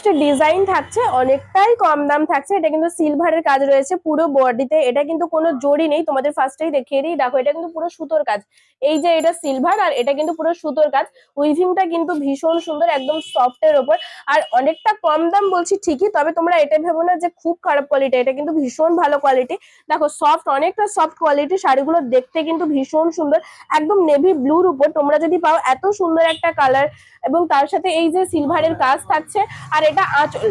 Just design থাকছে, অনেকটাই কম দাম থাকছে। এটা কিন্তু সিলভারের কাজ রয়েছে পুরো বডিতে, এটা কিন্তু কোনো জড়ি নেই, তোমাদের ফার্স্টেই দেখিয়ে দিই। দেখো এটা কিন্তু পুরো সুতোর কাজ, এই যে এটা সিলভার আর এটা কিন্তু পুরো সুতোর কাজ। উইভিংটা কিন্তু ভীষণ সুন্দর, একদম সফট এর ওপর। আর অনেকটা কম দাম বলছি ঠিকই, তবে তোমরা এটা ভেবো না যে খুব খারাপ কোয়ালিটি, এটা কিন্তু ভীষণ ভালো কোয়ালিটি। দেখো সফট, অনেকটা সফট কোয়ালিটি, শাড়িগুলো দেখতে কিন্তু ভীষণ সুন্দর, একদম নেভি ব্লুর উপর তোমরা যদি পাও এত সুন্দর একটা কালার, এবং তার সাথে এই যে সিলভারের কাজ থাকছে। আর এটা আঁচল,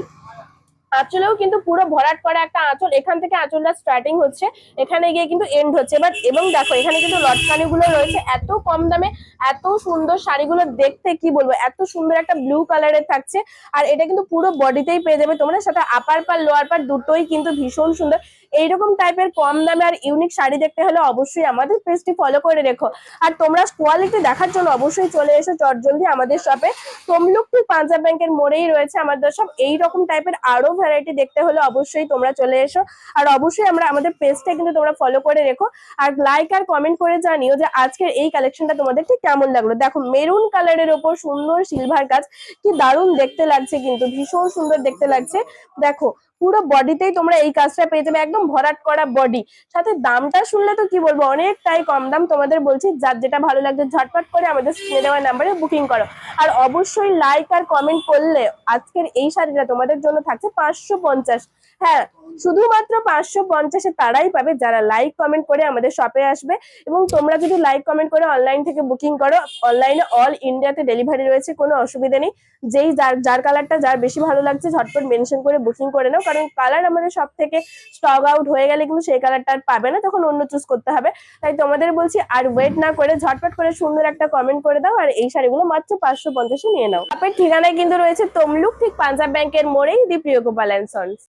আঁচলেও কিন্তু পুরো ভরাট করা একটা আঁচল, এখান থেকে আঁচলটা স্টার্টিং হচ্ছে, এখানে গিয়ে কিন্তু এন্ড হচ্ছে। এবার এবং দেখো এখানে কিন্তু লটকানি গুলো রয়েছে, এত কম দামে এত সুন্দর শাড়িগুলো দেখতে কি বলবো, এত সুন্দর একটা ব্লু কালারের থাকছে। আর এটা কিন্তু পুরো বডিতেই পেয়ে যাবে তোমরা, সাথে আপার পার লোয়ার পার দুটোই কিন্তু ভীষণ সুন্দর। এইরকম টাইপের কম দামে আর ইউনিক শাড়ি দেখতে হলে অবশ্যই আমাদের পেজটি ফলো করে রেখো। আর তোমরা কোয়ালিটি দেখার জন্য অবশ্যই চলে এসো চটজলদি আমাদের শপে। তমলুক ঠিক পাঞ্জাব ব্যাংকের মোড়েই রয়েছে আমাদের সব। এইরকম টাইপের আরো ভ্যারাইটি দেখতে হলে অবশ্যই তোমরা চলে এসো। আর অবশ্যই আমাদের পেজটা কিন্তু তোমরা ফলো করে রেখো, আর লাইক আর কমেন্ট করে জানিও যে আজকের এই কালেকশনটা তোমাদের ঠিক কেমন লাগলো। দেখো মেরুন কালারের ওপর সুন্দর সিলভার কাজ, কি দারুণ দেখতে লাগছে, কিন্তু ভীষণ সুন্দর দেখতে লাগছে। দেখো পুরো বডিতেই তোমরা এই কাজটা পেয়ে যাবে, একদম ভরাট করা বডি। সাথে দামটা শুনলে তো কি বলবো, অনেকটাই কম দাম। তোমাদের বলছি যার যেটা ভালো লাগছে ঝটপট করে আমাদের স্ক্রিনে দেওয়া নাম্বারে বুকিং করো। আর অবশ্যই লাইক আর কমেন্ট করলে আজকের এই শাড়িটা তোমাদের জন্য থাকছে 550। হ্যাঁ, শুধুমাত্র 550-এ তারাই পাবে যারা লাইক কমেন্ট করে আমাদের শপে আসবে। এবং তোমরা যদি লাইক কমেন্ট করে অনলাইন থেকে বুকিং করো, অনলাইনে অল ইন্ডিয়াতে ডেলিভারি রয়েছে, কোনো অসুবিধা নেই। যেই যার কালারটা যার বেশি ভালো লাগছে ঝটপট মেনশন করে বুকিং করে নাও, কারণ কালার আমাদের সব থেকে স্টক আউট হয়ে গেলে কিন্তু সেই কালারটা আর পাবে না, তখন অন্য চুজ করতে হবে। তাই তোমাদের বলছি আর ওয়েট না করে ঝটপট করে সুন্দর একটা কমেন্ট করে দাও, আর এই শাড়িগুলো মাত্র 550-এ নিয়ে নাও। আপনার ঠিকানায় কিন্তু রয়েছে তমলুক ঠিক পাঞ্জাব ব্যাংকের মোড়েই দি প্রিয় গোপাল অ্যান্ড সন্স।